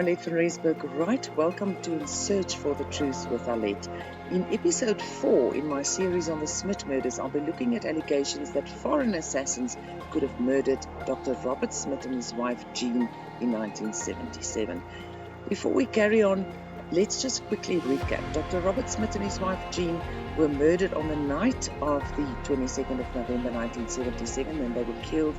Alet van Rensburg. Right, welcome to In Search for the Truth with Alet. In episode 4 in my series on the Smit murders, I'll be looking at allegations that foreign assassins could have murdered Dr. Robert Smit and his wife Jeanne in 1977. Before we carry on, let's just quickly recap. Dr. Robert Smit and his wife Jeanne were murdered on the night of the 22nd of November 1977, and they were killed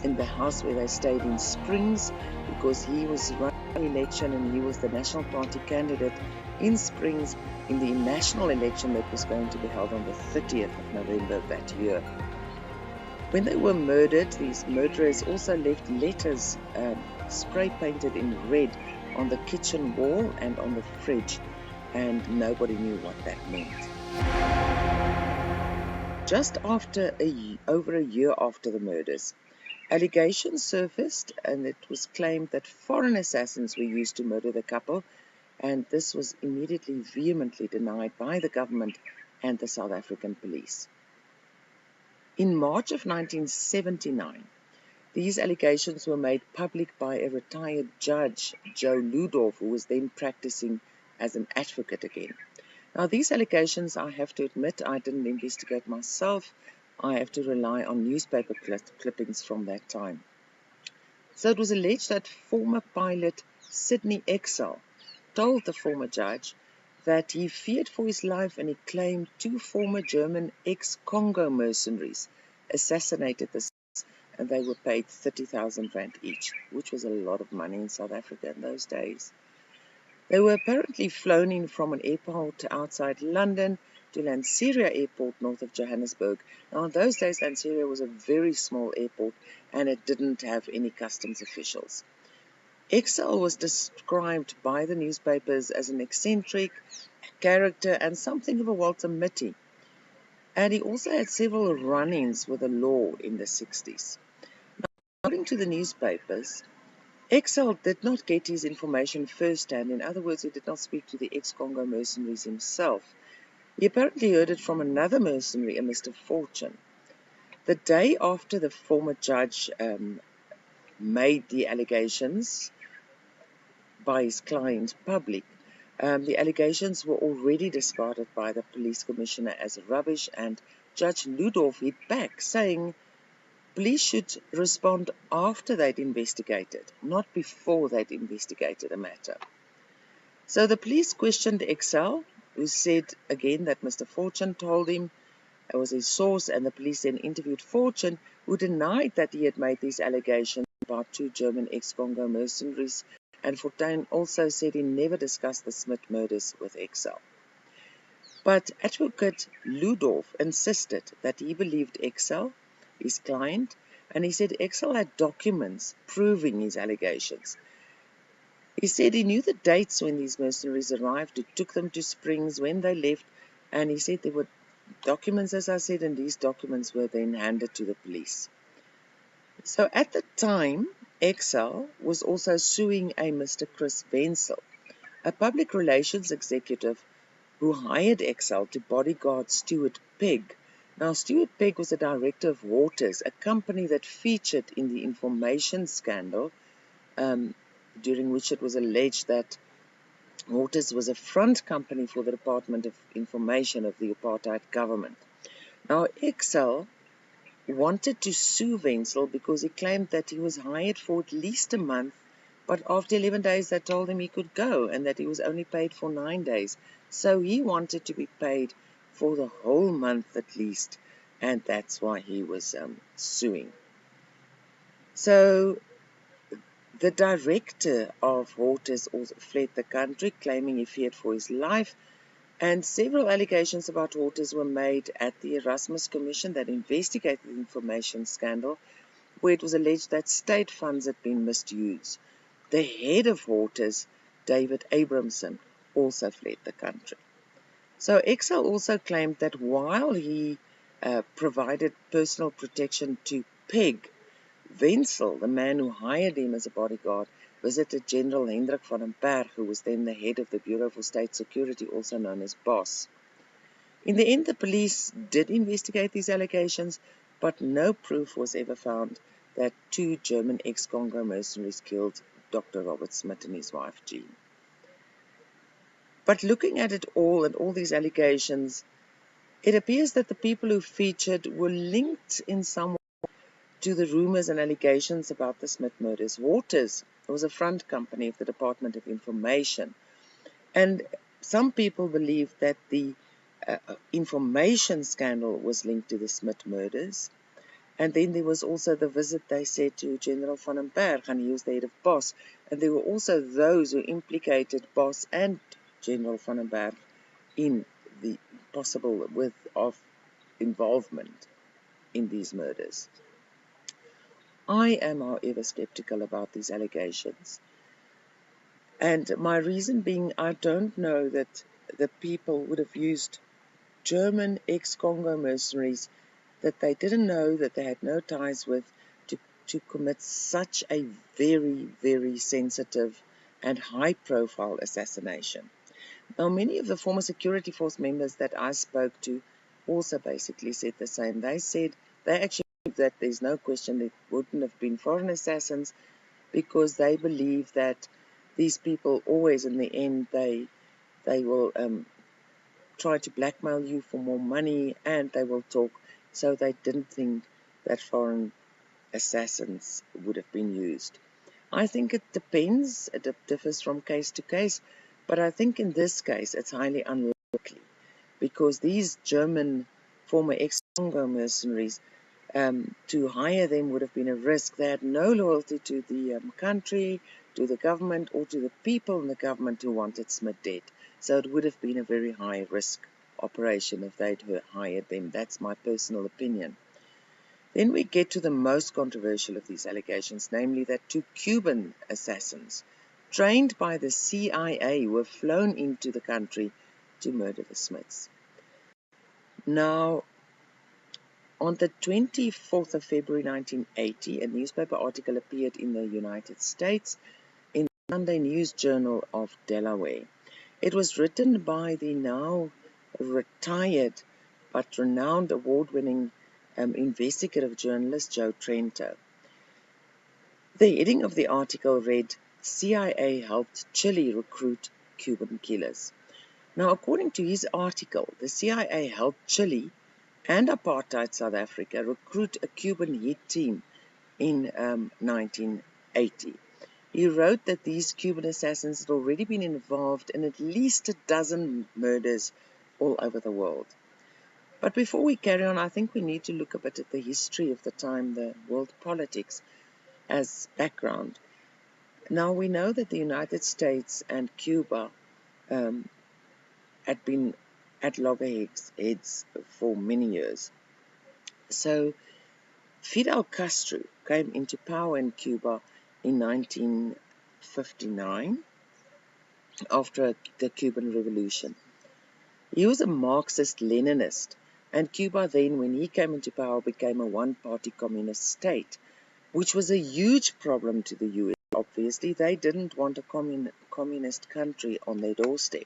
in the house where they stayed in Springs because he was running an election and he was the National Party candidate in Springs in the national election that was going to be held on the 30th of November that year. When they were murdered, these murderers also left letters spray painted in red on the kitchen wall and on the fridge, and nobody knew what that meant. Just after over a year after the murders, allegations surfaced, and it was claimed that foreign assassins were used to murder the couple, and this was immediately vehemently denied by the government and the South African police. In March of 1979, these allegations were made public by a retired judge, Joe Ludorf, who was then practicing as an advocate again. Now, these allegations, I have to admit, I didn't investigate myself. I have to rely on newspaper clippings from that time. So it was alleged that former pilot Sydney Excel told the former judge that he feared for his life, and he claimed 2 former German ex-Congo mercenaries assassinated the, and they were paid 30,000 rand each, which was a lot of money in South Africa in those days. They were apparently flown in from an airport outside London to Lanseria Airport north of Johannesburg. Now, in those days, Lanseria was a very small airport and it didn't have any customs officials. Excel was described by the newspapers as an eccentric character and something of a Walter Mitty. And he also had several run-ins with the law in the 60s. Now, according to the newspapers, Excel did not get his information firsthand. In other words, he did not speak to the ex-Congo mercenaries himself. He apparently heard it from another mercenary, a Mr. Fortune. The day after the former judge made the allegations by his client public, the allegations were already discarded by the police commissioner as rubbish, and Judge Ludorf hit back, saying police should respond after they'd investigated, not before they'd investigated a matter. So the police questioned Excel, who said again that Mr. Fortune told him it was his source, and the police then interviewed Fortune, who denied that he had made these allegations about 2 German ex-Congo mercenaries, and Fortune also said he never discussed the Smit murders with Excel. But Advocate Ludorf insisted that he believed Excel, his client, and he said Excel had documents proving his allegations. He said he knew the dates when these mercenaries arrived, who took them to Springs, when they left, and he said there were documents, as I said, and these documents were then handed to the police. So at the time, Excel was also suing a Mr. Chris Wenzel, a public relations executive who hired Excel to bodyguard Stuart Pegg. Now, Stuart Pegg was the director of Waters, a company that featured in the information scandal, during which it was alleged that Waters was a front company for the Department of Information of the apartheid government. Now, Excel wanted to sue Wenzel because he claimed that he was hired for at least a month, but after 11 days they told him he could go and that he was only paid for 9 days. So he wanted to be paid for the whole month at least, and that's why he was suing. So the director of Waters also fled the country, claiming he feared for his life, and several allegations about Waters were made at the Erasmus Commission that investigated the information scandal, where it was alleged that state funds had been misused. The head of Waters, David Abramson, also fled the country. So Excel also claimed that while he provided personal protection to Pegg, Wenzel, the man who hired him as a bodyguard, visited General Hendrik van den Berg, who was then the head of the Bureau for State Security, also known as BOSS. In the end, the police did investigate these allegations, but no proof was ever found that 2 German ex-Congo mercenaries killed Dr. Robert Smit and his wife Jeanne. But looking at it all and all these allegations, it appears that the people who featured were linked in some way to the rumors and allegations about the Smit murders. Waters was a front company of the Department of Information, and some people believe that the information scandal was linked to the Smit murders. And then there was also the visit, they said, to General van den Berg, and he was the head of BOS. And there were also those who implicated BOS and General van den Berg in the possible of involvement in these murders. I am, however, skeptical about these allegations. And my reason being, I don't know that the people would have used German ex-Congo mercenaries that they didn't know, that they had no ties with, to commit such a very, very sensitive and high-profile assassination. Now, many of the former security force members that I spoke to also basically said the same. They said they actually believe that there's no question it wouldn't have been foreign assassins, because they believe that these people always, in the end, they will try to blackmail you for more money, and they will talk. So they didn't think that foreign assassins would have been used. I think it depends. It differs from case to case. But I think in this case, it's highly unlikely, because these German former ex-Congo mercenaries, to hire them would have been a risk. They had no loyalty to the country, to the government, or to the people in the government who wanted Smit dead. So it would have been a very high risk operation if they'd hired them. That's my personal opinion. Then we get to the most controversial of these allegations, namely that two Cuban assassins, trained by the CIA, were flown into the country to murder the Smits. Now, on the 24th of February 1980, a newspaper article appeared in the United States in the Sunday News Journal of Delaware. It was written by the now retired but renowned award-winning investigative journalist Joe Trento. The heading of the article read, "CIA helped Chile recruit Cuban killers." Now, according to his article, the CIA helped Chile and apartheid South Africa recruit a Cuban hit team in 1980. He wrote that these Cuban assassins had already been involved in at least a dozen murders all over the world. But before we carry on, I think we need to look a bit at the history of the time, the world politics, as background. Now, we know that the United States and Cuba had been at loggerheads for many years. So Fidel Castro came into power in Cuba in 1959 after the Cuban Revolution. He was a Marxist-Leninist, and Cuba then, when he came into power, became a one-party communist state, which was a huge problem to the US. Obviously, they didn't want a communist country on their doorstep.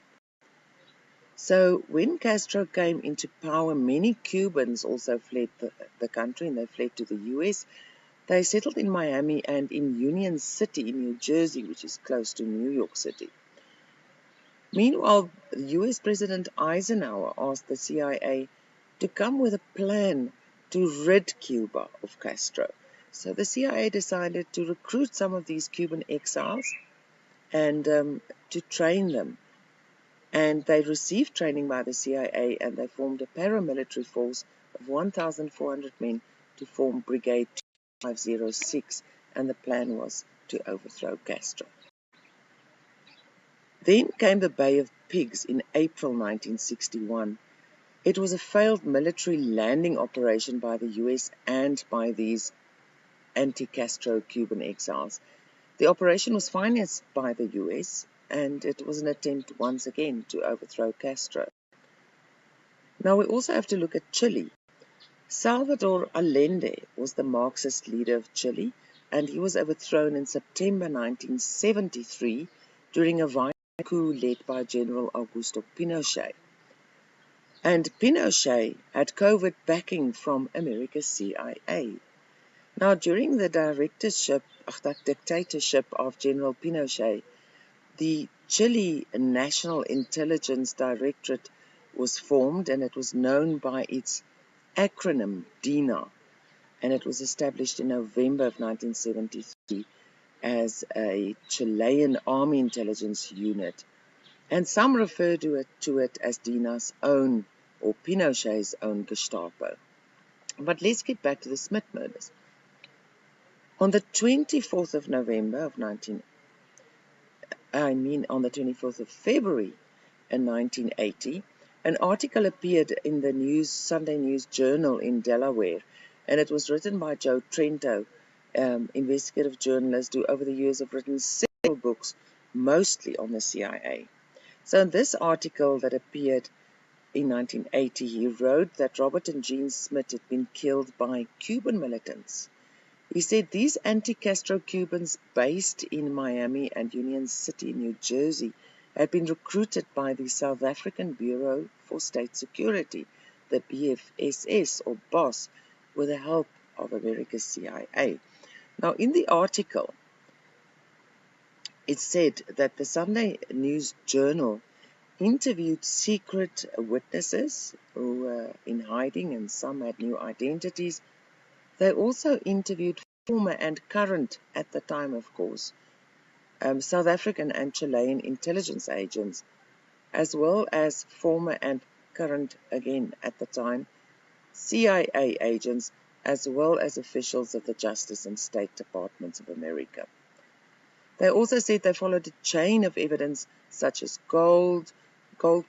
So when Castro came into power, many Cubans also fled the country, and they fled to the US. They settled in Miami and in Union City in New Jersey, which is close to New York City. Meanwhile, US President Eisenhower asked the CIA to come with a plan to rid Cuba of Castro. So the CIA decided to recruit some of these Cuban exiles and to train them. And they received training by the CIA, and they formed a paramilitary force of 1,400 men to form Brigade 506, and the plan was to overthrow Castro. Then came the Bay of Pigs in April 1961. It was a failed military landing operation by the US and by these anti-Castro Cuban exiles. The operation was financed by the US, and it was an attempt once again to overthrow Castro. Now we also have to look at Chile. Salvador Allende was the Marxist leader of Chile, and he was overthrown in September 1973 during a violent coup led by General Augusto Pinochet. And Pinochet had covert backing from America's CIA. Now, during the dictatorship dictatorship of General Pinochet, the Chile National Intelligence Directorate was formed, and it was known by its acronym DINA, and it was established in November of 1973 as a Chilean Army Intelligence Unit. And some refer to it as DINA's own, or Pinochet's own Gestapo. But let's get back to the Smit murders. On the 24th of November of on the 24th of February in 1980, an article appeared in the Sunday News Journal in Delaware, and it was written by Joe Trento, investigative journalist who over the years have written several books, mostly on the CIA. So in this article that appeared in 1980, he wrote that Robert and Jeanne Smit had been killed by Cuban militants. He said these anti-Castro Cubans based in Miami and Union City, New Jersey, had been recruited by the South African Bureau for State Security, the BFSS or BOSS, with the help of America's CIA. Now, in the article, it said that the Sunday News Journal interviewed secret witnesses who were in hiding, and some had new identities. They also interviewed former and current, at the time of course, South African and Chilean intelligence agents, as well as former and current, again at the time, CIA agents, as well as officials of the Justice and State Departments of America. They also said they followed a chain of evidence such as gold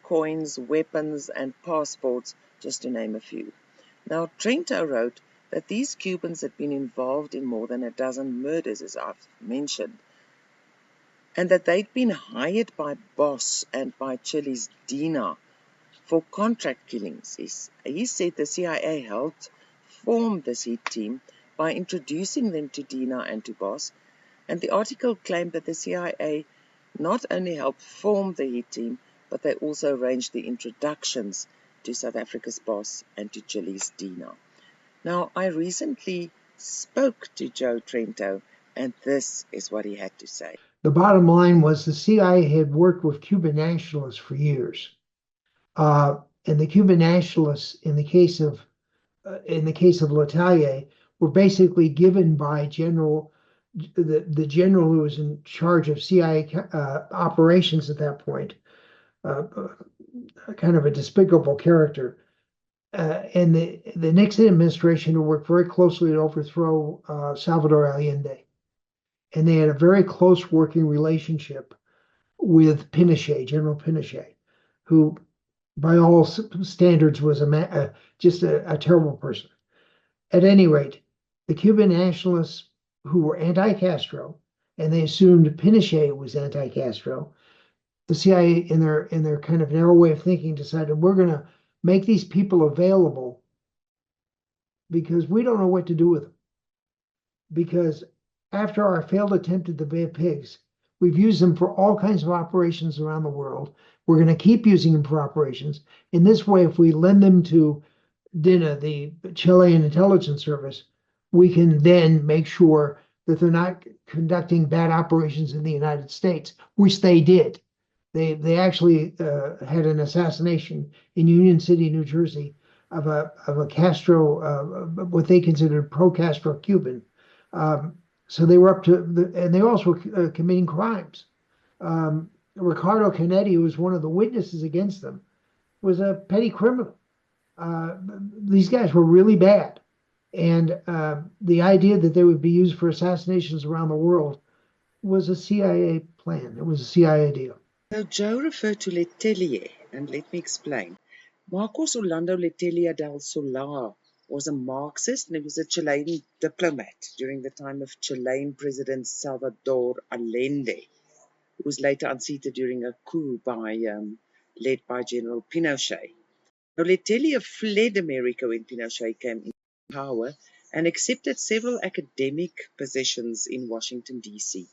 coins, weapons, and passports, just to name a few. Now, Trento wrote that these Cubans had been involved in more than a dozen murders, as I've mentioned, and that they'd been hired by BOSS and by Chile's DINA for contract killings. He said the CIA helped form this hit team by introducing them to DINA and to BOSS, and the article claimed that the CIA not only helped form the hit team, but they also arranged the introductions to South Africa's BOSS and to Chile's DINA. Now, I recently spoke to Joe Trento, and this is what he had to say. The bottom line was the CIA had worked with Cuban nationalists for years. And the Cuban nationalists, in the case of Letelier, were basically given by the general who was in charge of CIA operations at that point, kind of a despicable character. And the Nixon administration worked very closely to overthrow Salvador Allende. And they had a very close working relationship with Pinochet, General Pinochet, who by all standards was just a terrible person. At any rate, the Cuban nationalists who were anti-Castro, and they assumed Pinochet was anti-Castro, the CIA, in their kind of narrow way of thinking, decided we're going to make these people available because we don't know what to do with them. Because after our failed attempt at the Bay of Pigs, we've used them for all kinds of operations around the world. We're going to keep using them for operations. In this way, if we lend them to DINA, the Chilean intelligence service, we can then make sure that they're not conducting bad operations in the United States, which they did. They actually had an assassination in Union City, New Jersey, of a Castro, what they considered pro-Castro Cuban. So they were up to, and they also were committing crimes. Ricardo Canetti, who was one of the witnesses against them, was a petty criminal. These guys were really bad. And the idea that they would be used for assassinations around the world was a CIA plan. It was a CIA deal. So Joe referred to Letelier, and let me explain. Marcos Orlando Letelier del Solar was a Marxist, and he was a Chilean diplomat during the time of Chilean President Salvador Allende, who was later unseated during a coup led by General Pinochet. Now, Letelier fled America when Pinochet came into power and accepted several academic positions in Washington, D.C.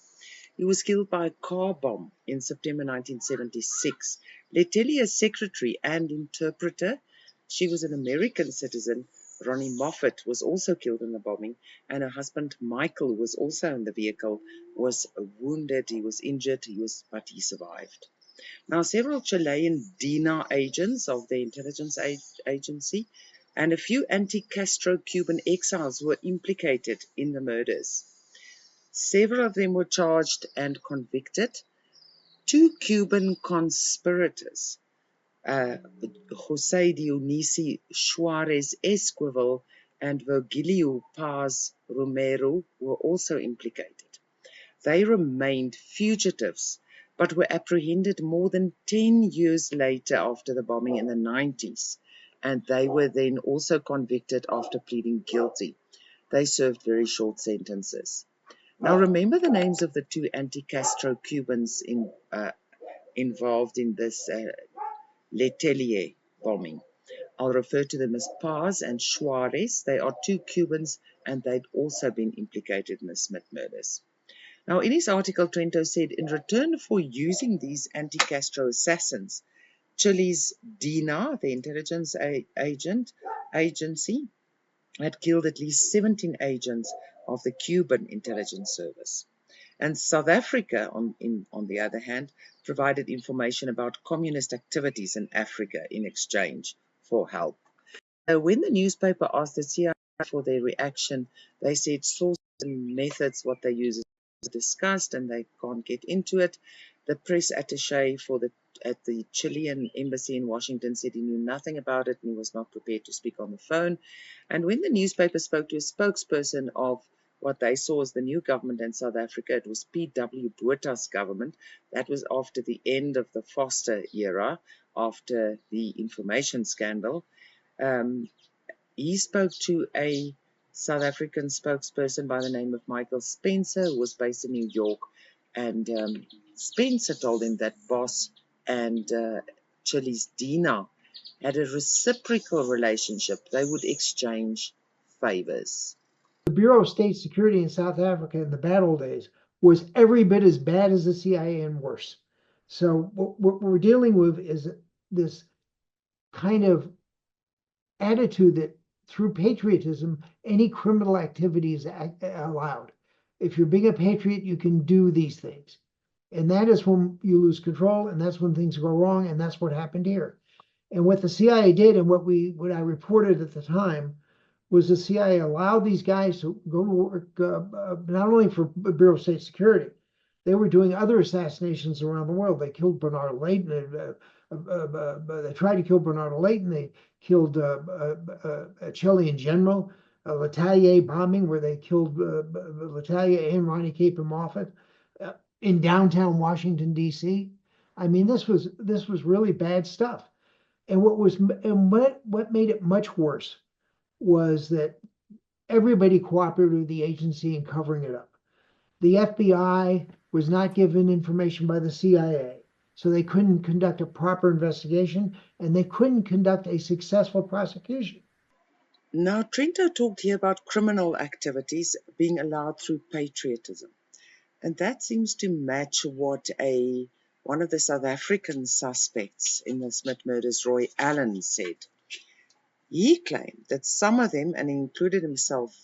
He was killed by a car bomb in September 1976. Letelier's secretary and interpreter, she was an American citizen, Ronnie Moffat, was also killed in the bombing, and her husband Michael, who was also in the vehicle, was wounded. He was injured, but he survived. Now, several Chilean DINA agents of the intelligence agency and a few anti-Castro Cuban exiles were implicated in the murders. Several of them were charged and convicted. Two Cuban conspirators, José Dionisio Suárez Esquivel and Virgilio Paz Romero, were also implicated. They remained fugitives, but were apprehended more than 10 years later after the bombing in the 90s, and they were then also convicted after pleading guilty. They served very short sentences. Now, remember the names of the two anti-Castro Cubans involved in this Letelier bombing. I'll refer to them as Paz and Suarez. They are two Cubans, and they'd also been implicated in the Smit murders. Now, in his article, Trento said, in return for using these anti-Castro assassins, Chile's DINA, the intelligence agency, had killed at least 17 agents of the Cuban intelligence service. And South Africa, on the other hand, provided information about communist activities in Africa in exchange for help. When the newspaper asked the CIA for their reaction, they said sources and methods, what they use, is discussed, and they can't get into it. The press attaché at the Chilean embassy in Washington said he knew nothing about it and he was not prepared to speak on the phone. And when the newspaper spoke to a spokesperson of what they saw as the new government in South Africa, it was P.W. Botha's government. That was after the end of the Foster era, after the information scandal. He spoke to a South African spokesperson by the name of Michael Spencer, who was based in New York, and Spencer told him that Boss and Chile's DINA had a reciprocal relationship. They would exchange favors. The Bureau of State Security in South Africa in the bad old days was every bit as bad as the CIA and worse. So what we're dealing with is this kind of attitude that through patriotism, any criminal activity is allowed. If you're being a patriot, you can do these things. And that is when you lose control, and that's when things go wrong, and that's what happened here. And what the CIA did, and what I reported at the time, was the CIA allowed these guys to go to work not only for Bureau of State Security, they were doing other assassinations around the world. They killed Bernard Layton. They tried to kill Bernard Layton. They killed a Chilean general, a Letelier bombing where they killed Letelier and Ronnie Cape and Moffat in downtown Washington, D.C. I mean, this was really bad stuff. And what made it much worse was that everybody cooperated with the agency in covering it up. The FBI was not given information by the CIA, so they couldn't conduct a proper investigation, and they couldn't conduct a successful prosecution. Now, Trento talked here about criminal activities being allowed through patriotism. And that seems to match what one of the South African suspects in the Smit murders, Roy Allen, said. He claimed that some of them, and he included himself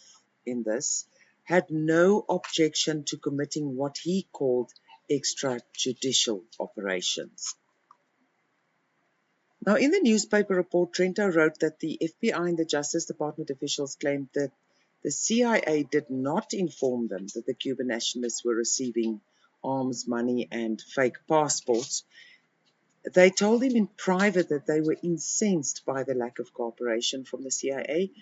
in this, had no objection to committing what he called extrajudicial operations. Now, in the newspaper report, Trento wrote that the FBI and the Justice Department officials claimed that the CIA did not inform them that the Cuban nationalists were receiving arms, money, and fake passports. They told him in private that they were incensed by the lack of cooperation from the CIA.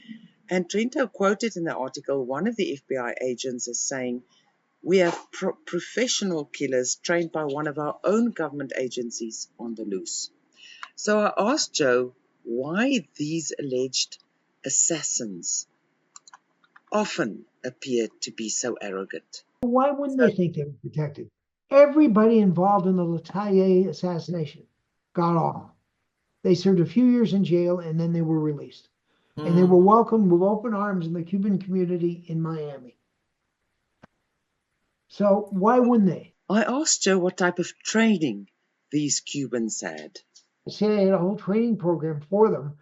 And Trento quoted in the article one of the FBI agents as saying, "We have professional killers trained by one of our own government agencies on the loose." So I asked Joe why these alleged assassins often appear to be so arrogant. Why wouldn't they think they were protected? Everybody involved in the Letelier assassination got off. They served a few years in jail and then they were released. And they were welcomed with open arms in the Cuban community in Miami. So why wouldn't they? I asked Joe what type of training these Cubans had. The CIA had a whole training program for them.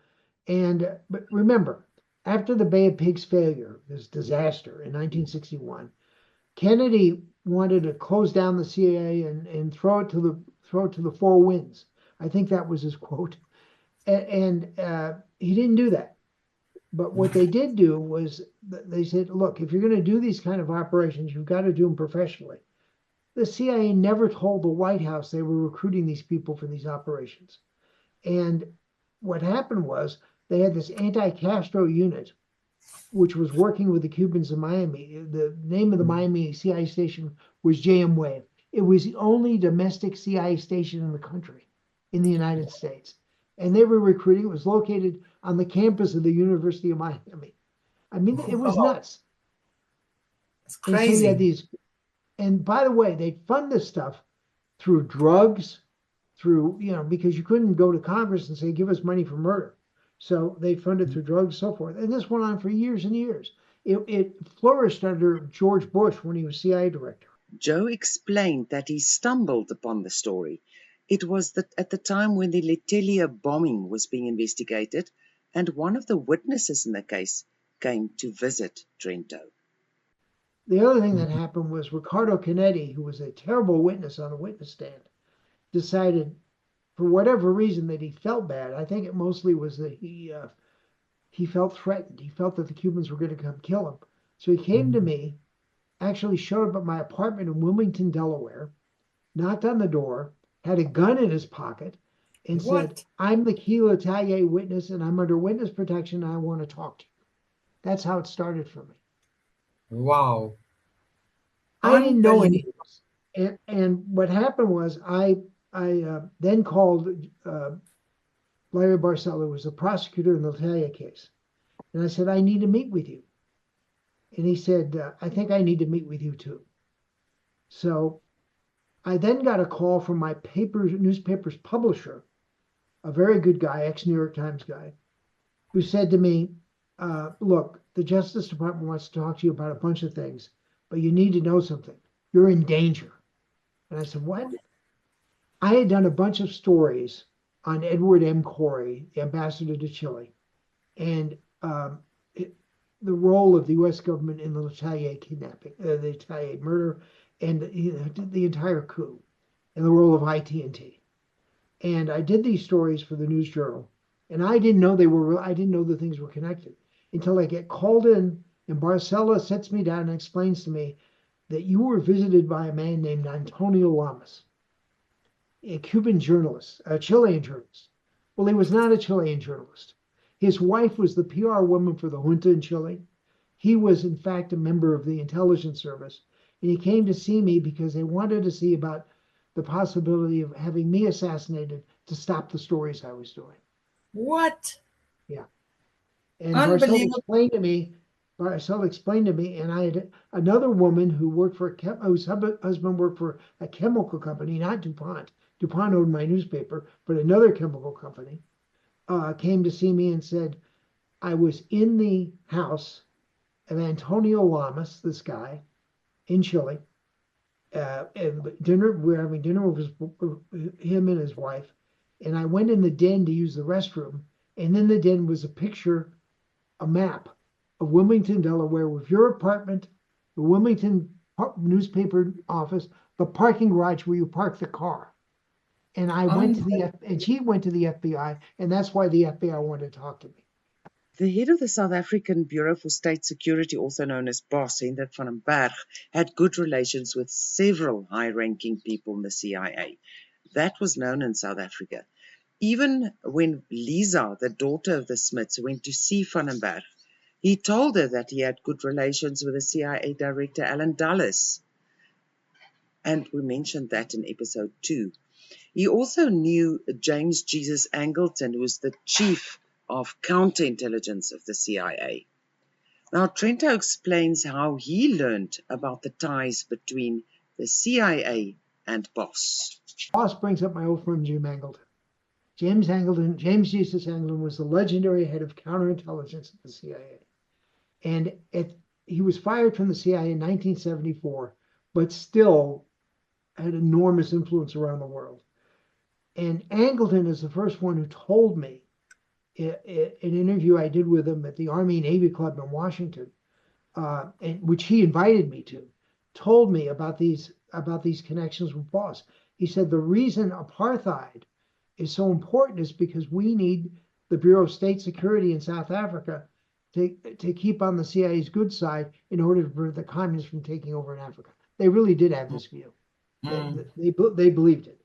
But remember, After the Bay of Pigs failure, this disaster in 1961, Kennedy wanted to close down the CIA and throw it to the four winds. I think that was his quote. And he didn't do that. But what they did do was they said, look, if you're going to do these kind of operations, you've got to do them professionally. The CIA never told the White House they were recruiting these people for these operations. And what happened was they had this anti-Castro unit, which was working with the Cubans in Miami. The name of the Miami CIA station was JM Wave. It was the only domestic CIA station in the country, in the United States. And they were recruiting. It was located on the campus of the University of Miami. I mean, it was nuts. It's And so you had crazy. these, and by the way, they fund this stuff through drugs, through, because you couldn't go to Congress and say, give us money for murder. So they funded through drugs, so forth. And this went on for years and years. It flourished under George Bush when he was CIA director. Joe explained that he stumbled upon the story. It was at the time when the Letelier bombing was being investigated, and one of the witnesses in the case came to visit Trento. The other thing that happened was Ricardo Canetti, who was a terrible witness on the witness stand, decided, for whatever reason, that he felt bad. I think it mostly was that he felt threatened. He felt that the Cubans were going to come kill him. So he came to me, actually showed up at my apartment in Wilmington, Delaware, knocked on the door, had a gun in his pocket, and said, I'm the Key Letelier witness, and I'm under witness protection, and I want to talk to you. That's how it started for me. Wow. I didn't know any of this. And what happened was I then called Larry Barcella, who was the prosecutor in the Letelier case. And I said, I need to meet with you. And he said, I think I need to meet with you too. So I then got a call from my newspaper's publisher, a very good guy, ex-New York Times guy, who said to me, look, the Justice Department wants to talk to you about a bunch of things, but you need to know something. You're in danger. And I said, what? I had done a bunch of stories on Edward M. Corey, the ambassador to Chile, and the role of the U.S. government in the Letelier kidnapping, the Letelier murder, and the entire coup, and the role of IT&T. And I did these stories for the News Journal, and I didn't know I didn't know the things were connected until I get called in, and Barcella sets me down and explains to me that you were visited by a man named Antonio Lamas, a Cuban journalist, a Chilean journalist. Well, he was not a Chilean journalist. His wife was the PR woman for the junta in Chile. He was, in fact, a member of the intelligence service. And he came to see me because they wanted to see about the possibility of having me assassinated to stop the stories I was doing. What? Yeah. And Barcella explained to me, and I had another woman who worked for whose husband worked for a chemical company, not DuPont. DuPont owned my newspaper, but another chemical company came to see me and said, I was in the house of Antonio Lamas, this guy, in Chile. And we were having dinner with him and his wife. And I went in the den to use the restroom. And in the den was a map of Wilmington, Delaware, with your apartment, the Wilmington newspaper office, the parking garage where you park the car. And I went to and she went to the FBI, and that's why the FBI wanted to talk to me. The head of the South African Bureau for State Security, also known as BOS, Hendrik van den Berg, had good relations with several high-ranking people in the CIA. That was known in South Africa. Even when Lisa, the daughter of the Smits, went to see van den Berg, he told her that he had good relations with the CIA director, Alan Dulles. And we mentioned that in episode 2. He also knew James Jesus Angleton, who was the chief of counterintelligence of the CIA. Now, Trento explains how he learned about the ties between the CIA and BOS. BOS brings up my old friend Jim Angleton. James Jesus Angleton was the legendary head of counterintelligence at the CIA. And he was fired from the CIA in 1974, but still had enormous influence around the world. And Angleton is the first one who told me an interview I did with him at the Army Navy Club in Washington, and which he invited me to, told me about these connections with Boss. He said the reason apartheid is so important is because we need the Bureau of State Security in South Africa to keep on the CIA's good side in order to prevent the communists from taking over in Africa. They really did have this view. They believed it.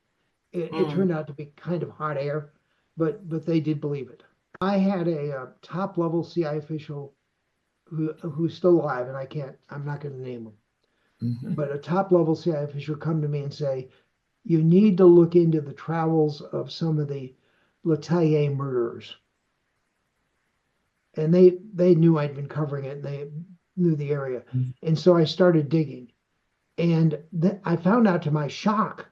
It turned out to be kind of hot air, but they did believe it. I had a top level CIA official who's still alive, and I'm not going to name him, but a top level CIA official come to me and say, you need to look into the travels of some of the Letelier murderers. And they knew I'd been covering it, and they knew the area. And so I started digging. And I found out to my shock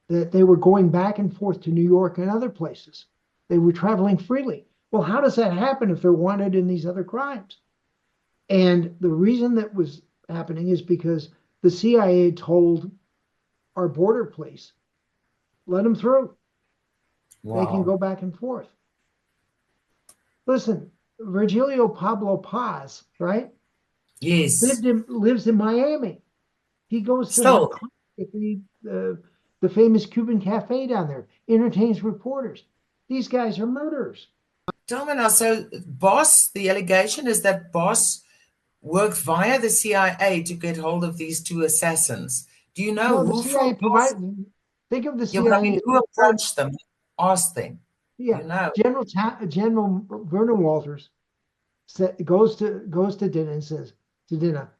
that they were going back and forth to New York and other places. They were traveling freely. Well, how does that happen if they're wanted in these other crimes? And the reason that was happening is because the CIA told our border police, let them through. Wow. They can go back and forth. Listen, Virgilio Pablo Paz, right? Yes. Lives in Miami. He goes to have coffee at the famous Cuban cafe down there, entertains reporters. These guys are murderers. Tell me now, so Boss, the allegation is that Boss worked via the CIA to get hold of these two assassins. Do you know who the CIA provided? Think of the CIA. Yeah, but I mean, who approached them, asked them? Yeah, you know. General Vernon Walters goes to dinner and says to dinner,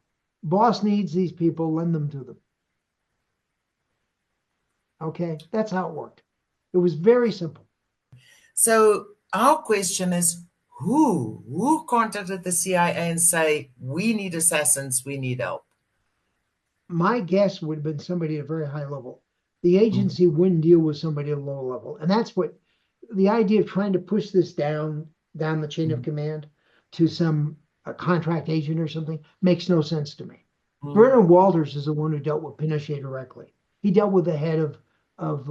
Boss needs these people, lend them to them. Okay, that's how it worked. It was very simple. So our question is, who contacted the CIA and say, we need assassins, we need help? My guess would have been somebody at a very high level. The agency wouldn't deal with somebody at a low level. And that's what the idea of trying to push this down the chain of command to some contract agent or something makes no sense to me. Vernon Walters is the one who dealt with Pinochet directly. He dealt with the head of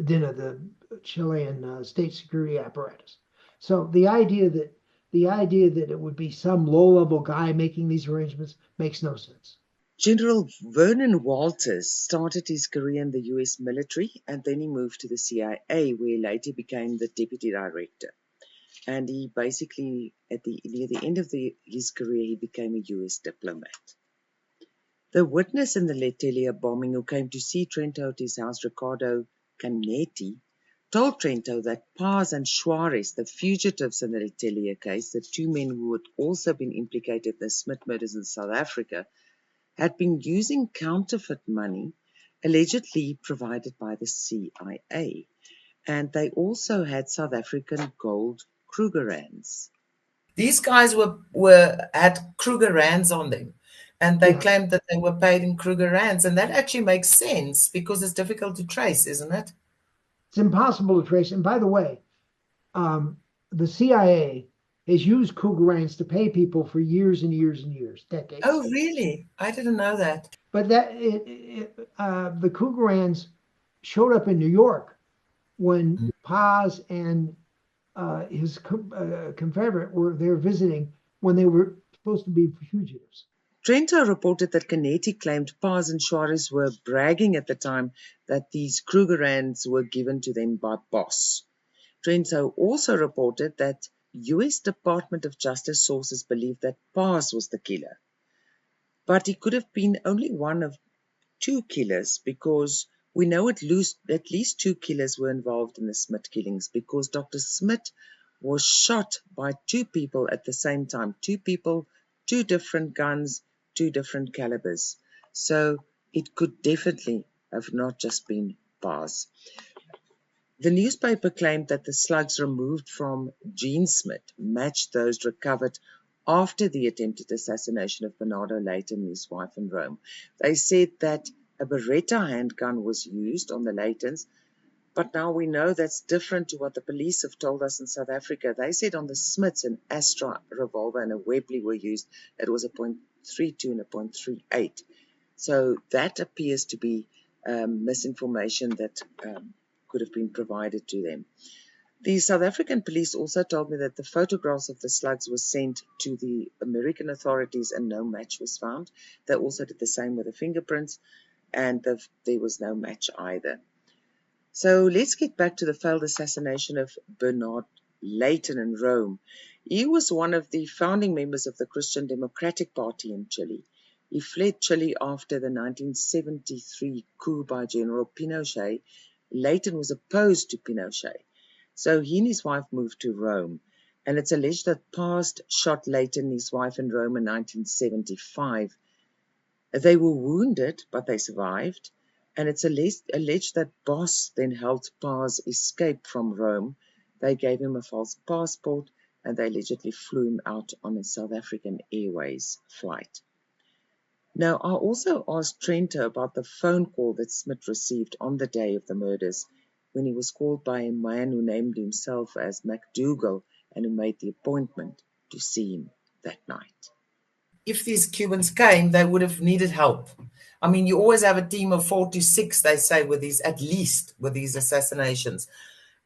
DINA, the Chilean state security apparatus. So the idea that it would be some low-level guy making these arrangements makes no sense. General Vernon Walters started his career in the US military, and then he moved to the CIA, where he later became the deputy director. And he basically, near the end of his career, he became a US diplomat. The witness in the Letelier bombing who came to see Trento at his house, Ricardo Canetti, told Trento that Paz and Suarez, the fugitives in the Letelier case, the two men who had also been implicated in the Smit murders in South Africa, had been using counterfeit money allegedly provided by the CIA, and they also had South African gold Krugerrands. These guys had Krugerrands on them, and they claimed that they were paid in Krugerrands, and that actually makes sense because it's difficult to trace, isn't it? It's impossible to trace. And by the way, the CIA has used Krugerrands to pay people for years and years and years, decades. Oh, really? I didn't know that. But the Krugerrands showed up in New York when Paz and his confederate were there visiting when they were supposed to be fugitives. Trento reported that Canetti claimed Paz and Suarez were bragging at the time that these Krugerrands were given to them by Boss. Trento also reported that US Department of Justice sources believed that Paz was the killer. But he could have been only one of two killers, because we know at least two killers were involved in the Smit killings, because Dr. Smit was shot by two people at the same time. Two people, two different guns, two different calibers. So it could definitely have not just been Paz. The newspaper claimed that the slugs removed from Jeanne Smit matched those recovered after the attempted assassination of Bernardo Leighton and his wife in Rome. They said that a Beretta handgun was used on the Leightons, but now we know that's different to what the police have told us in South Africa. They said on the Smits an Astra revolver and a Webley were used. It was a .32 and a .38. So that appears to be misinformation that could have been provided to them. The South African police also told me that the photographs of the slugs were sent to the American authorities and no match was found. They also did the same with the fingerprints, and there was no match either. So let's get back to the failed assassination of Bernard Leighton in Rome. He was one of the founding members of the Christian Democratic Party in Chile. He fled Chile after the 1973 coup by General Pinochet. Leighton was opposed to Pinochet. So he and his wife moved to Rome, and it's alleged that Past shot Leighton and his wife in Rome in 1975. They were wounded, but they survived, and it's alleged that Boss then helped Paz escape from Rome. They gave him a false passport, and they allegedly flew him out on a South African Airways flight. Now, I also asked Trento about the phone call that Smit received on the day of the murders, when he was called by a man who named himself as MacDougall and who made the appointment to see him that night. If these Cubans came, they would have needed help. I mean, you always have a team of 4 to 6, they say, with these, at least with these assassinations.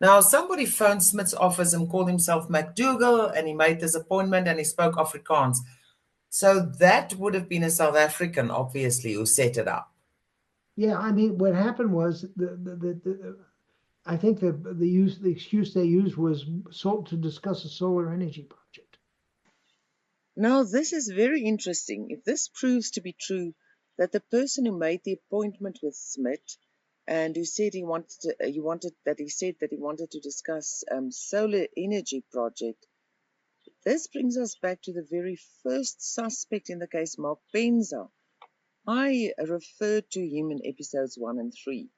Now, somebody phoned Smit's office and called himself MacDougall, and he made this appointment and he spoke Afrikaans. So that would have been a South African, obviously, who set it up. Yeah, I mean, what happened was I think the excuse they used was to discuss a solar energy project. Now, this is very interesting. If this proves to be true, that the person who made the appointment with Smit and who said he wanted to discuss solar energy project, this brings us back to the very first suspect in the case, Mark Benza. I referred to him in episodes 1 and 3.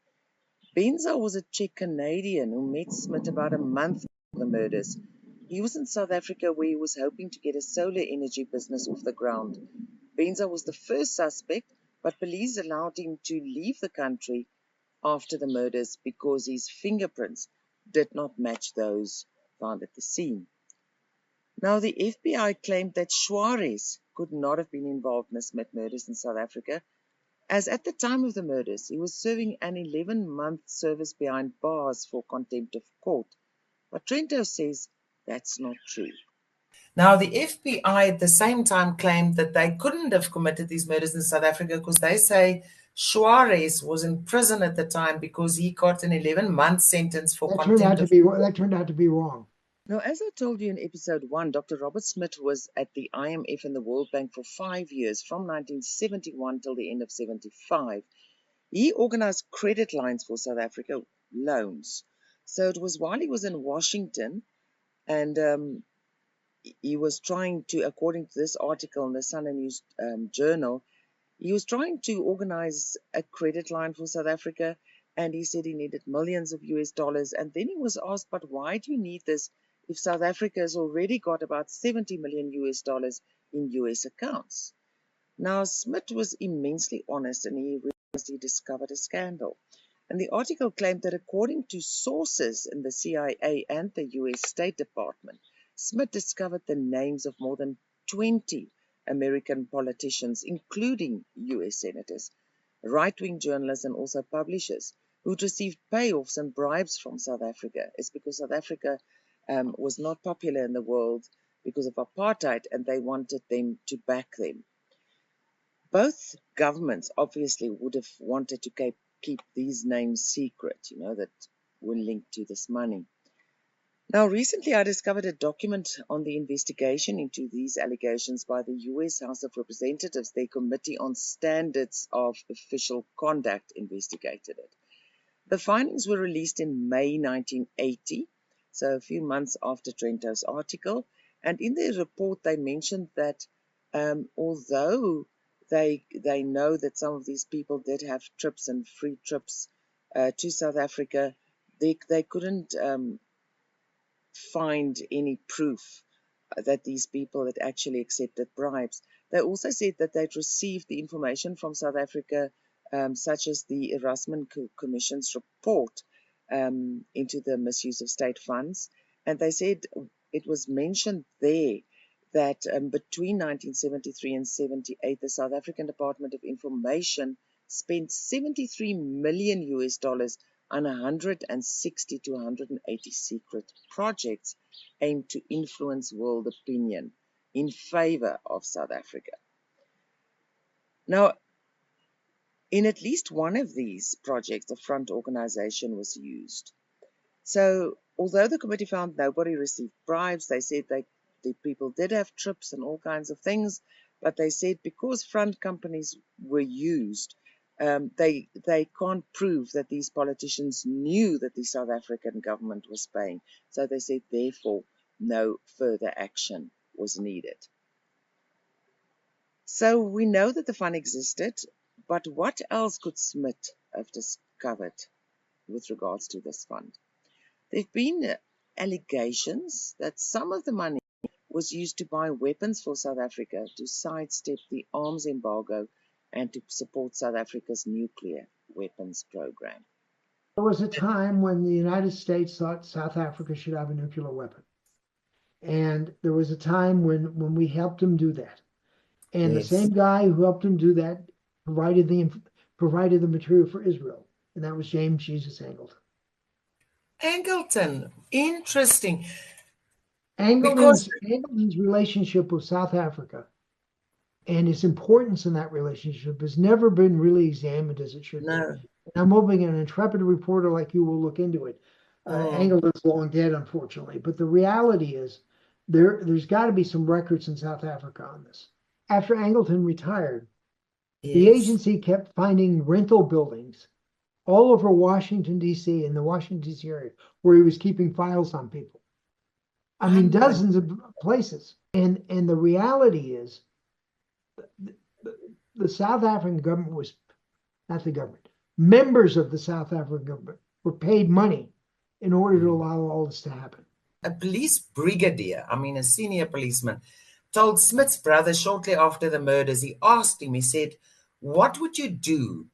Benza was a Czech Canadian who met Smit about a month before the murders. He was in South Africa where he was hoping to get a solar energy business off the ground. Benza was the first suspect, but police allowed him to leave the country after the murders because his fingerprints did not match those found at the scene. Now, the FBI claimed that Suarez could not have been involved in the Smit murders in South Africa, as at the time of the murders, he was serving an 11-month service behind bars for contempt of court. But Trento says that's not true. Now, the FBI at the same time claimed that they couldn't have committed these murders in South Africa because they say Suarez was in prison at the time because he got an 11-month sentence for contempt of court. That turned out to be wrong. Now, as I told you in episode 1, Dr. Robert Smit was at the IMF and the World Bank for 5 years, from 1971 till the end of 75. He organized credit lines for South Africa, loans. So it was while he was in Washington, and he was trying to, according to this article in the Sun and News Journal, he was trying to organize a credit line for South Africa, and he said he needed millions of US dollars. And then he was asked, but why do you need this if South Africa has already got about 70 million US dollars in US accounts? Now, Smit was immensely honest, and he realized he discovered a scandal. And the article claimed that according to sources in the CIA and the US State Department, Smit discovered the names of more than 20 American politicians, including US senators, right-wing journalists, and also publishers who'd received payoffs and bribes from South Africa. It's because South Africa was not popular in the world because of apartheid, and they wanted them to back them. Both governments obviously would have wanted to keep these names secret, that were linked to this money. Now, recently I discovered a document on the investigation into these allegations by the US House of Representatives. Their Committee on Standards of Official Conduct investigated it. The findings were released in May 1980, so a few months after Trento's article, and in their report they mentioned that although they know that some of these people did have trips and free trips to South Africa, they couldn't find any proof that these people had actually accepted bribes. They also said that they'd received the information from South Africa, such as the Erasmus Commission's report into the misuse of state funds, and they said it was mentioned there that between 1973 and 78, the South African Department of Information spent 73 million US dollars on 160 to 180 secret projects aimed to influence world opinion in favor of South Africa. Now, in at least one of these projects, the front organization was used. So, although the committee found nobody received bribes, they said the people did have trips and all kinds of things, but they said because front companies were used, they can't prove that these politicians knew that the South African government was paying. So they said, therefore, no further action was needed. So we know that the fund existed, but what else could Smit have discovered with regards to this fund? There have been allegations that some of the money was used to buy weapons for South Africa to sidestep the arms embargo and to support South Africa's nuclear weapons program. There was a time when the United States thought South Africa should have a nuclear weapon. And there was a time when we helped them do that. And Yes. the same guy who helped them do that provided the material for Israel. And that was James Jesus Angleton. Angleton, interesting. Angleton's relationship with South Africa and his importance in that relationship has never been really examined as it should be. No. And I'm hoping an intrepid reporter like you will look into it. Angleton's long dead, unfortunately, but the reality is there's got to be some records in South Africa on this. After Angleton retired, the agency kept finding rental buildings all over Washington, D.C., in the Washington, D.C. area, where he was keeping files on people. I mean, dozens of places. And the reality is, the South African government was, not the government, members of the South African government were paid money in order to allow all this to happen. A police brigadier, a senior policeman, told Smit's brother shortly after the murders, he asked him, he said, what would you do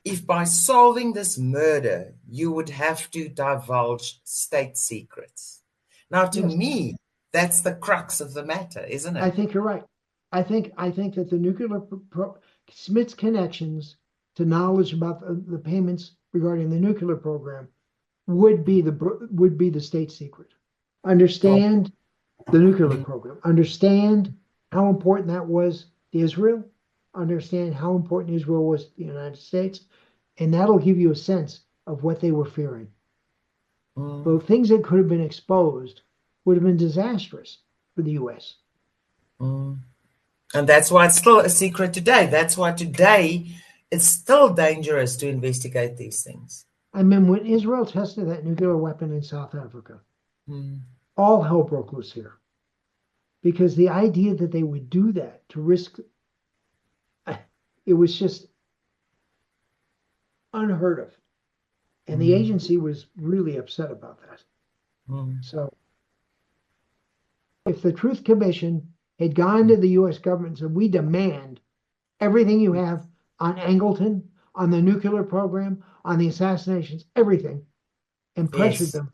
if by solving this murder, you would have to divulge state secrets? Now, to me, that's the crux of the matter, isn't it? I think you're right. I think that the nuclear Smit's connections to knowledge about the payments regarding the nuclear program would be the state secret. Understand the nuclear program. Understand how important that was to Israel. Understand how important Israel was to the United States, and that'll give you a sense of what they were fearing. The things that could have been exposed would have been disastrous for the U.S. And that's why it's still a secret today. That's why today it's still dangerous to investigate these things. I mean, when Israel tested that nuclear weapon in South Africa, all hell broke loose here. Because the idea that they would do that to risk, it was just unheard of. And the agency was really upset about that. So if the Truth Commission had gone to the U.S. government and said, we demand everything you have on Angleton, on the nuclear program, on the assassinations, everything, and pressured them,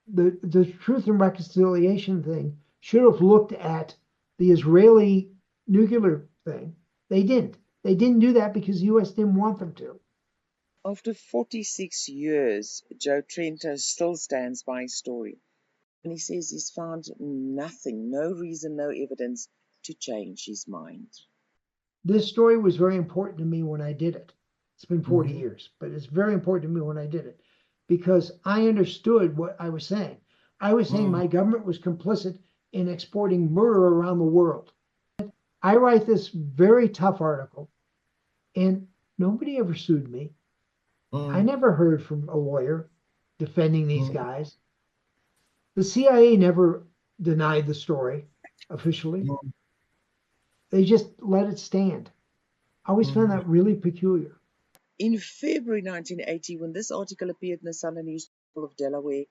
the Truth and Reconciliation thing should have looked at the Israeli nuclear thing. They didn't. They didn't do that because the U.S. didn't want them to. After 46 years, Joe Trento still stands by his story. And he says he's found nothing, no reason, no evidence to change his mind. This story was very important to me when I did it. It's been 40 years, but it's very important to me when I did it because I understood what I was saying. I was saying my government was complicit in exporting murder around the world. I write this very tough article, and nobody ever sued me. I never heard from a lawyer defending these guys. The CIA never denied the story officially. They just let it stand. I always found that really peculiar. In February 1980, when this article appeared in the Sunday newspaper of Delaware,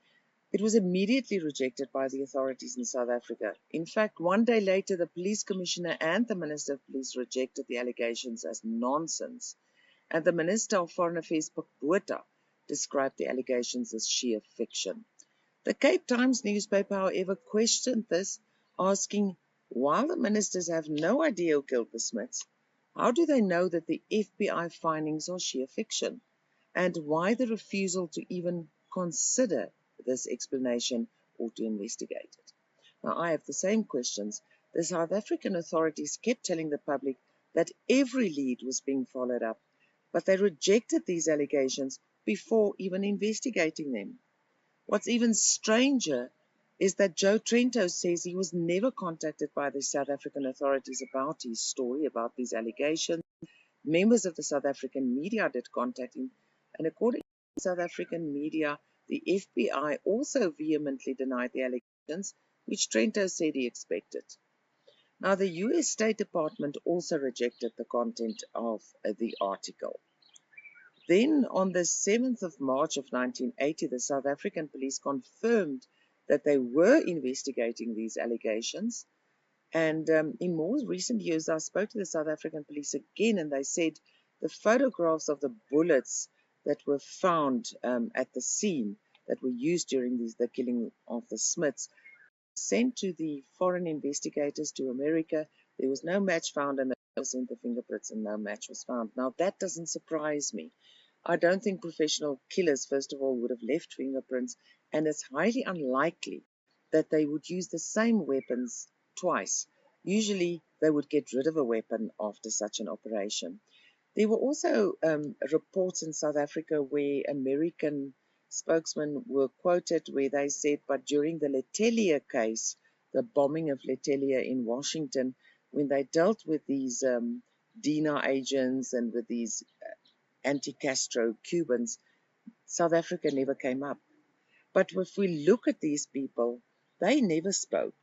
it was immediately rejected by the authorities in South Africa. In fact, one day later, the police commissioner and the minister of police rejected the allegations as nonsense. And the Minister of Foreign Affairs, Botha, described the allegations as sheer fiction. The Cape Times newspaper, however, questioned this, asking, while the ministers have no idea who killed the Smits, how do they know that the FBI findings are sheer fiction? and why the refusal to even consider this explanation or to investigate it. Now, I have the same questions. The South African authorities kept telling the public that every lead was being followed up, but they rejected these allegations before even investigating them. What's even stranger is that Joe Trento says he was never contacted by the South African authorities about his story, about these allegations. Members of the South African media did contact him, and according to South African media, the FBI also vehemently denied the allegations, which Trento said he expected. Now, the US State Department also rejected the content of the article. Then, on the 7th of March of 1980, the South African police confirmed that they were investigating these allegations. And in more recent years, I spoke to the South African police again, and they said the photographs of the bullets that were found at the scene that were used during the killing of the Smits sent to the foreign investigators to America. There was no match found, and they sent the fingerprints, and no match was found. Now, that doesn't surprise me. I don't think professional killers, first of all, would have left fingerprints, and it's highly unlikely that they would use the same weapons twice. Usually, they would get rid of a weapon after such an operation. There were also reports in South Africa where American spokesmen were quoted where they said, but during the Letelier case, the bombing of Letelier in Washington, when they dealt with these DINA agents and with these anti-Castro Cubans, South Africa never came up. But if we look at these people, they never spoke.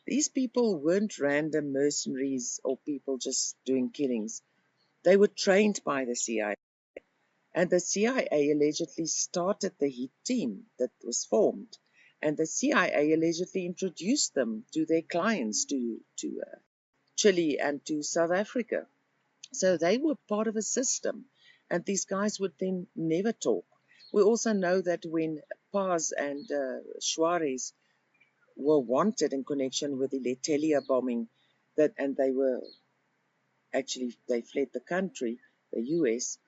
These people weren't random mercenaries or people just doing killings. They were trained by the CIA. And the CIA allegedly started the hit team that was formed. And the CIA allegedly introduced them to their clients, to Chile and to South Africa. So they were part of a system, and these guys would then never talk. We also know that when Paz and Suarez were wanted in connection with the Letelier bombing, and they fled the country, the US,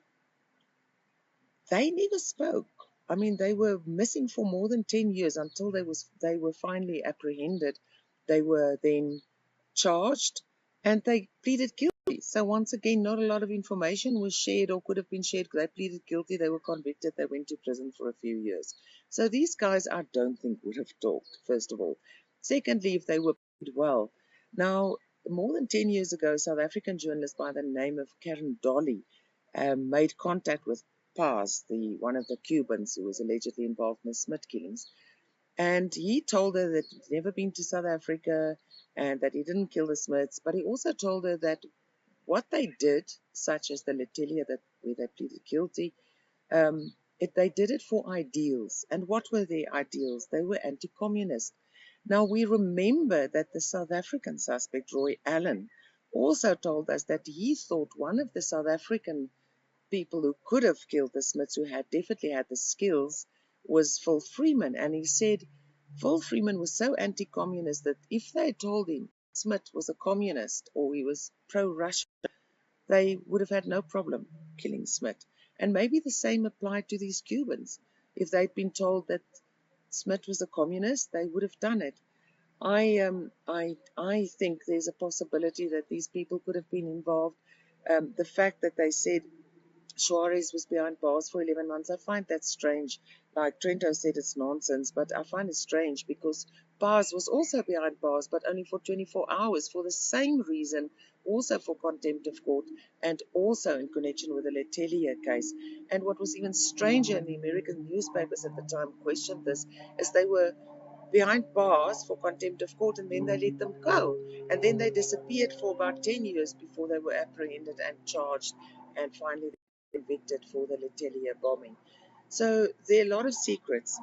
they never spoke. I mean, they were missing for more than 10 years until they were finally apprehended. They were then charged, and they pleaded guilty. So once again, not a lot of information was shared or could have been shared. They pleaded guilty, they were convicted, they went to prison for a few years. So these guys, I don't think, would have talked, first of all. Secondly, if they were paid well. Now, more than 10 years ago, a South African journalist by the name of Karen Dolly made contact with Paz, one of the Cubans who was allegedly involved in the Smit killings. And he told her that he'd never been to South Africa and that he didn't kill the Smiths, but he also told her that what they did, such as the Letelier where they pleaded guilty, they did it for ideals. And what were their ideals? They were anti-communist. Now, we remember that the South African suspect, Roy Allen, also told us that he thought one of the South African people who could have killed the Smiths, who had definitely had the skills, was Phil Freeman. And he said Phil Freeman was so anti-communist that if they told him Smith was a communist or he was pro-Russia, they would have had no problem killing Smith. And maybe the same applied to these Cubans. If they'd been told that Smith was a communist, they would have done it. I think there's a possibility that these people could have been involved. The fact that they said Suarez was behind bars for 11 months. I find that strange. Like Trento said, it's nonsense, but I find it strange because Paz was also behind bars, but only for 24 hours for the same reason, also for contempt of court, and also in connection with the Letelier case. And what was even stranger, and the American newspapers at the time questioned this, is they were behind bars for contempt of court, and then they let them go. And then they disappeared for about 10 years before they were apprehended and charged, and finally convicted for the Letelier bombing. So there are a lot of secrets.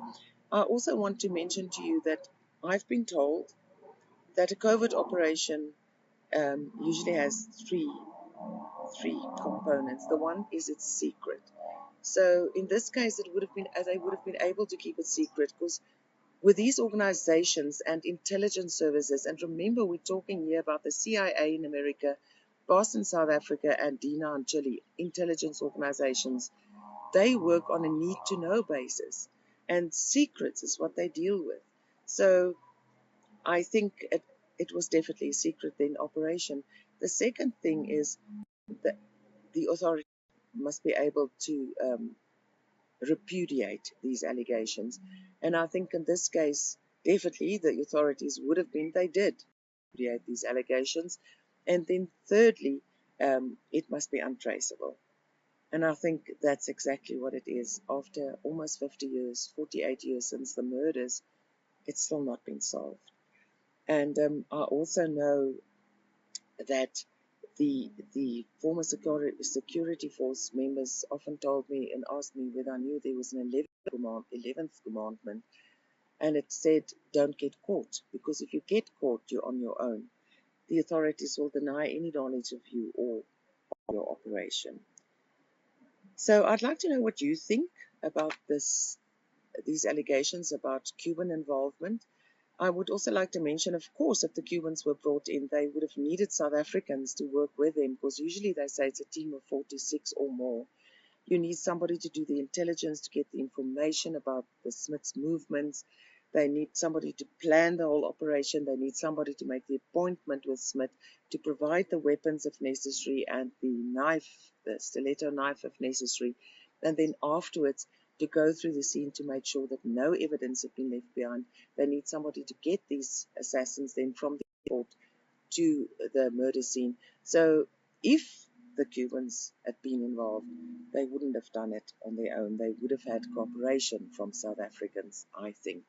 I also want to mention to you that I've been told that a COVID operation usually has three components. The one is its secret. So in this case, they would have been able to keep it secret because with these organizations and intelligence services, and remember we're talking here about the CIA in America, BOSS in South Africa, and DINA in Chile, intelligence organizations, they work on a need-to-know basis, and secrets is what they deal with. So I think it was definitely a secret then operation. The second thing is that the authorities must be able to repudiate these allegations. And I think in this case, definitely the authorities would have been, they did repudiate these allegations. And then thirdly, it must be untraceable. And I think that's exactly what it is. After almost 50 years, 48 years since the murders, it's still not been solved. And I also know that the former security force members often told me and asked me whether I knew there was an 11th commandment, and it said, don't get caught, because if you get caught, you're on your own. The authorities will deny any knowledge of you or of your operation. So I'd like to know what you think about these allegations about Cuban involvement. I would also like to mention, of course, if the Cubans were brought in, they would have needed South Africans to work with them, because usually they say it's a team of 46 or more. You need somebody to do the intelligence, to get the information about the Smith's movements. They need somebody to plan the whole operation. They need somebody to make the appointment with Smith, to provide the weapons if necessary, and the knife, the stiletto knife if necessary. And then afterwards, to go through the scene to make sure that no evidence had been left behind. They need somebody to get these assassins then from the airport to the murder scene. So if the Cubans had been involved, they wouldn't have done it on their own. They would have had cooperation from South Africans, I think.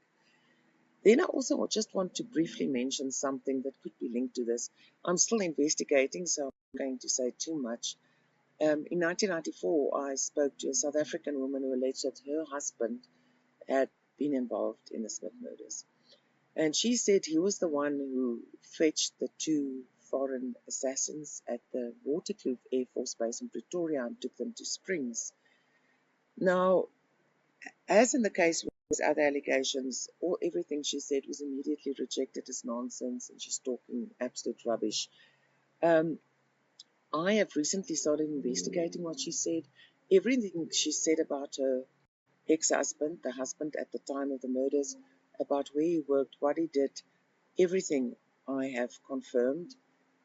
Then I also just want to briefly mention something that could be linked to this. I'm still investigating, so I'm not going to say too much. In 1994, I spoke to a South African woman who alleged that her husband had been involved in the Smit murders. And she said he was the one who fetched the 2 foreign assassins at the Waterkloof Air Force Base in Pretoria and took them to Springs. Now, as in the case with other allegations, everything she said was immediately rejected as nonsense, and she's talking absolute rubbish. I have recently started investigating what she said. Everything she said about her ex-husband, the husband at the time of the murders, about where he worked, what he did, everything I have confirmed,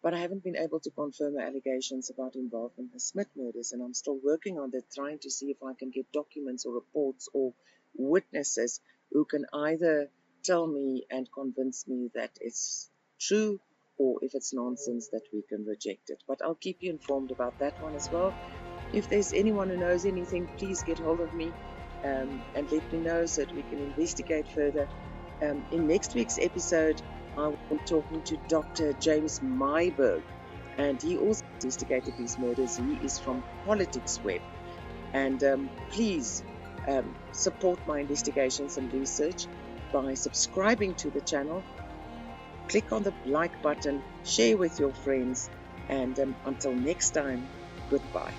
but I haven't been able to confirm her allegations about involvement in the Smit murders, and I'm still working on that, trying to see if I can get documents or reports or witnesses who can either tell me and convince me that it's true, or if it's nonsense, that we can reject it. But I'll keep you informed about that one as well. If there's anyone who knows anything, please get hold of me and let me know so that we can investigate further. In next week's episode, I will be talking to Dr. James Myberg, and he also investigated these murders. He is from Politics Web. And please support my investigations and research by subscribing to the channel. Click on the like button, share with your friends, and until next time, goodbye.